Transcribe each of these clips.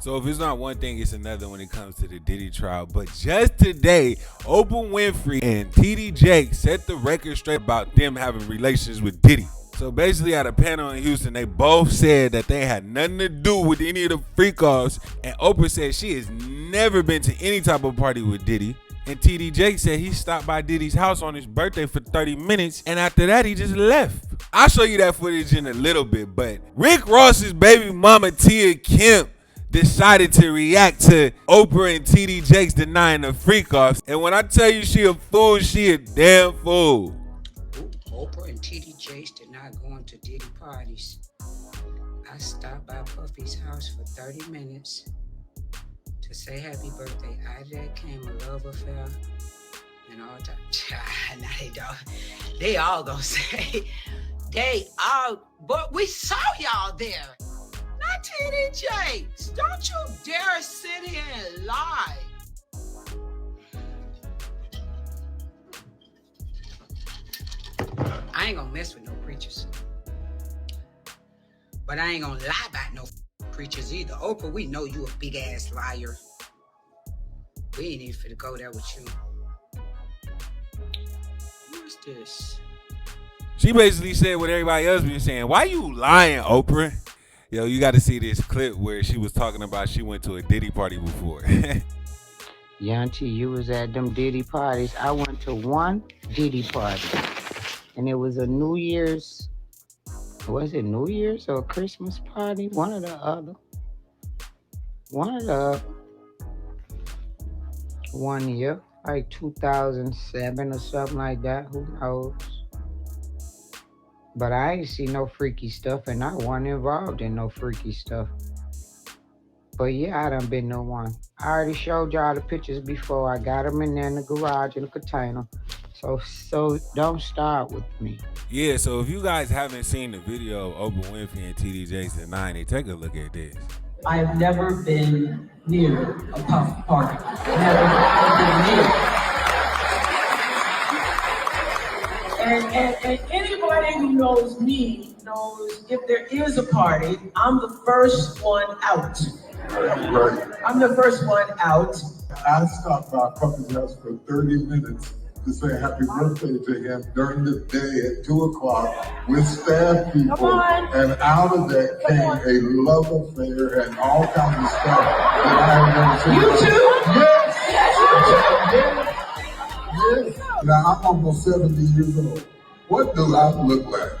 So if it's not one thing, it's another when it comes to the Diddy trial. But just today, Oprah Winfrey and TD Jakes set the record straight about them having relations with Diddy. So basically at a panel in Houston, they both said that they had nothing to do with any of the freak-offs. And Oprah said she has never been to any type of party with Diddy. And TD Jakes said he stopped by Diddy's house on his birthday for 30 minutes. And after that, he just left. I'll show you that footage in a little bit. But Rick Ross's baby mama, Tia Kemp, decided to react to Oprah and TD Jakes denying the freak-offs. And when I tell you she a fool, she a damn fool. Oprah and TD Jakes did not go into Diddy parties. I stopped by Puffy's house for 30 minutes to say happy birthday. Out of that came a love affair and all that. Now they don't. They all gonna say, but we saw y'all there. Not TD Jakes. Don't you dare sit here and lie. I ain't gonna mess with no preachers. But I ain't gonna lie about no preachers either. Oprah, we know you a big ass liar. We ain't even finna go there with you. What's this? She basically said what everybody else been saying. Why you lying, Oprah? Yo, you got to see this clip where she was talking about she went to a Diddy party before. Yanti, you was at them Diddy parties. I went to one Diddy party. And it was a New Year's, was it New Year's or a Christmas party? One or the other. One year, like 2007 or something like that. Who knows? But I ain't see no freaky stuff, and I wasn't involved in no freaky stuff. But yeah, I done been to one. I already showed y'all the pictures before. I got them in there in the garage in the container. So don't start with me. Yeah, so if you guys haven't seen the video of Oprah Winfrey and TD Jakes denying it, take a look at this. I have never been near a puff party. Never been near. And anybody who knows me knows if there is a party, I'm the first one out. I'm the first one out. I stopped by Puppy's house for 30 minutes to say happy birthday to him during the day at 2 o'clock with staff people. And out of that came a love affair and all kinds of stuff that I have never seen. You too? Yes. Yes. Now I'm almost 70 years old. What do I look like?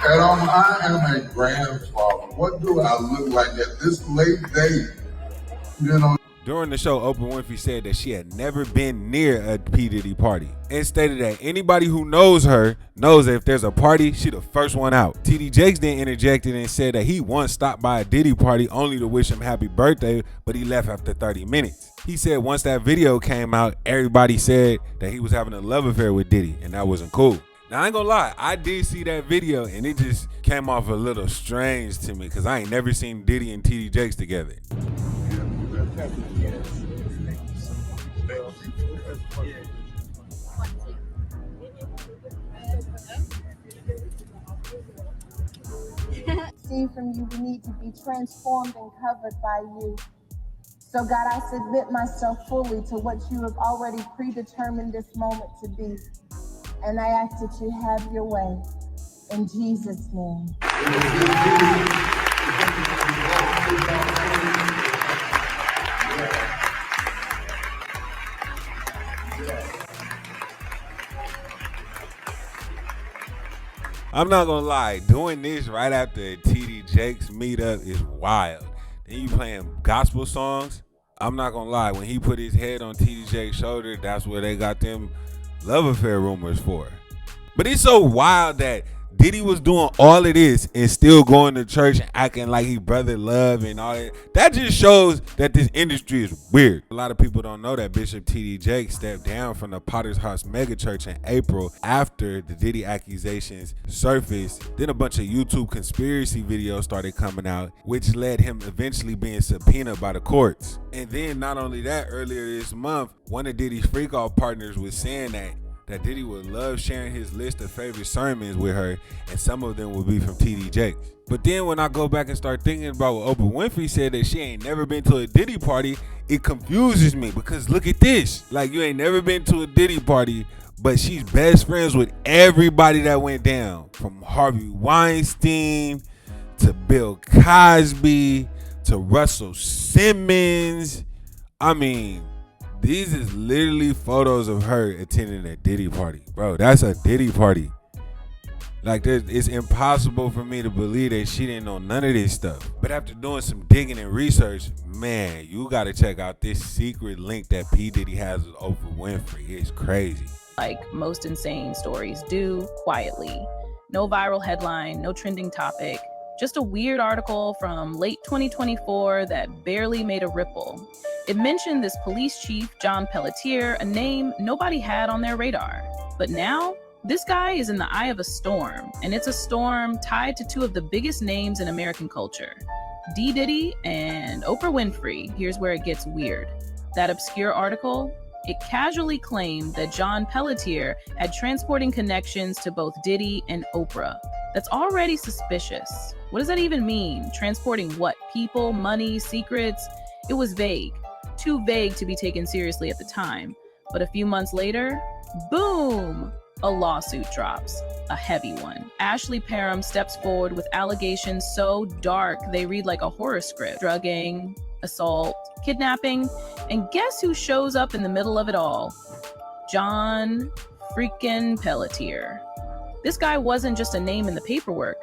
And I am a grandfather. What do I look like at this late date? You know. During the show, Oprah Winfrey said that she had never been near a P. Diddy party and stated that anybody who knows her knows that if there's a party, she the first one out. TD Jakes then interjected and said that he once stopped by a Diddy party only to wish him happy birthday, but he left after 30 minutes. He said once that video came out, everybody said that he was having a love affair with Diddy, and that wasn't cool. Now, I ain't gonna lie, I did see that video, and it just came off a little strange to me because I ain't never seen Diddy and TD Jakes together. See from you, we need to be transformed and covered by you. So God, I submit myself fully to what you have already predetermined this moment to be. And I ask that you have your way. In Jesus' name. I'm not gonna lie, doing this right after a TD Jakes meetup is wild. Then you playing gospel songs. I'm not gonna lie, when he put his head on TD Jakes' shoulder, that's where they got them love affair rumors for. But it's so wild that Diddy was doing all of this and still going to church and acting like he brother love and all that. That just shows that this industry is weird. A lot of people don't know that Bishop TD Jakes stepped down from the Potter's House megachurch in April after the Diddy accusations surfaced. Then a bunch of YouTube conspiracy videos started coming out, which led him eventually being subpoenaed by the courts. And then not only that, earlier this month, one of Diddy's freak-off partners was saying that that Diddy would love sharing his list of favorite sermons with her, and some of them would be from TD Jakes. But then when I go back and start thinking about what Oprah Winfrey said, that she ain't never been to a Diddy party, it confuses me, because look at this. Like, you ain't never been to a Diddy party, but she's best friends with everybody that went down, from Harvey Weinstein to Bill Cosby to Russell Simmons. I mean, these is literally photos of her attending a Diddy party. Bro, that's a Diddy party. Like, it's impossible for me to believe that she didn't know none of this stuff. But after doing some digging and research, man, you got to check out this secret link that P. Diddy has with Oprah Winfrey. It's crazy. Like most insane stories do, quietly. No viral headline, no trending topic. Just a weird article from late 2024 that barely made a ripple. It mentioned this police chief, John Pelletier, a name nobody had on their radar. But now, this guy is in the eye of a storm, and it's a storm tied to two of the biggest names in American culture, Diddy and Oprah Winfrey. Here's where it gets weird. That obscure article, it casually claimed that John Pelletier had transporting connections to both Diddy and Oprah. That's already suspicious. What does that even mean? Transporting what? People, money, secrets? It was vague. Too vague to be taken seriously at the time. But a few months later, boom! A lawsuit drops, a heavy one. Ashley Parham steps forward with allegations so dark they read like a horror script. Drugging, assault, kidnapping, and guess who shows up in the middle of it all? John freaking Pelletier. This guy wasn't just a name in the paperwork.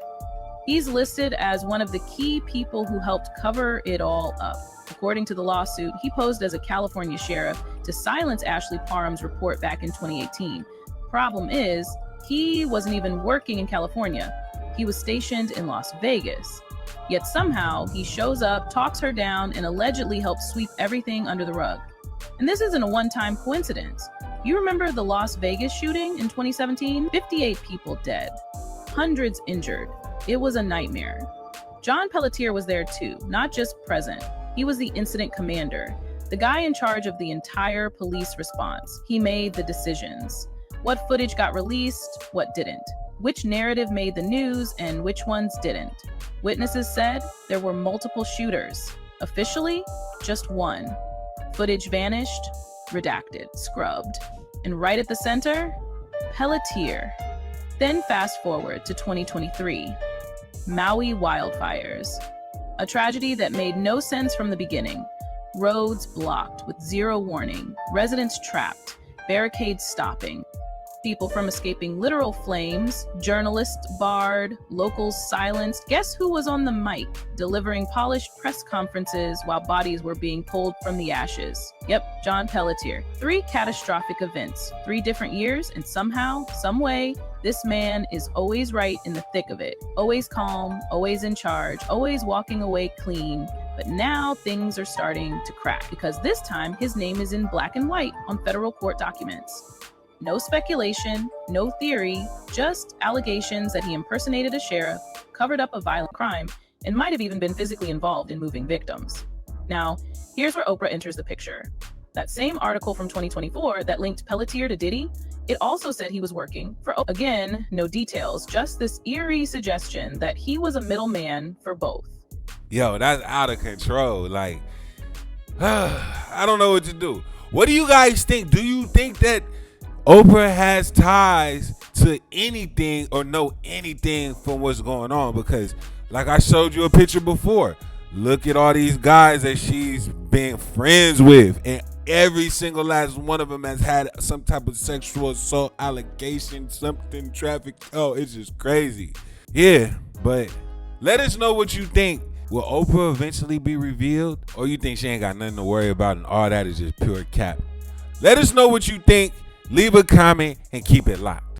He's listed as one of the key people who helped cover it all up. According to the lawsuit, he posed as a California sheriff to silence Ashley Parham's report back in 2018. Problem is, he wasn't even working in California. He was stationed in Las Vegas. Yet somehow, he shows up, talks her down, and allegedly helps sweep everything under the rug. And this isn't a one-time coincidence. You remember the Las Vegas shooting in 2017? 58 people dead, hundreds injured. It was a nightmare. John Pelletier was there too, not just present. He was the incident commander, the guy in charge of the entire police response. He made the decisions. What footage got released, what didn't. Which narrative made the news and which ones didn't. Witnesses said there were multiple shooters. Officially, just one. Footage vanished, redacted, scrubbed. And right at the center, Pelletier. Then fast forward to 2023. Maui wildfires. A tragedy that made no sense from the beginning. Roads blocked with zero warning. Residents trapped. Barricades stopping. People from escaping literal flames, journalists barred, locals silenced. Guess who was on the mic, delivering polished press conferences while bodies were being pulled from the ashes? Yep, John Pelletier. 3 catastrophic events, 3 different years, and somehow, some way, this man is always right in the thick of it. Always calm, always in charge, always walking away clean. But now things are starting to crack, because this time his name is in black and white on federal court documents. No speculation, no theory, just allegations that he impersonated a sheriff, covered up a violent crime, and might have even been physically involved in moving victims. Now, here's where Oprah enters the picture. That same article from 2024 that linked Pelletier to Diddy, it also said he was working for Oprah. Again, no details, just this eerie suggestion that he was a middleman for both. Yo, that's out of control. Like, I don't know what to do. What do you guys think? Do you think that Oprah has ties to anything or know anything from what's going on? Because like I showed you a picture before, look at all these guys that she's been friends with, and every single last one of them has had some type of sexual assault allegation, something, traffic. Oh, it's just crazy. Yeah, but let us know what you think. Will Oprah eventually be revealed, or you think she ain't got nothing to worry about and all that is just pure cap? Let us know what you think. Leave a comment and keep it locked.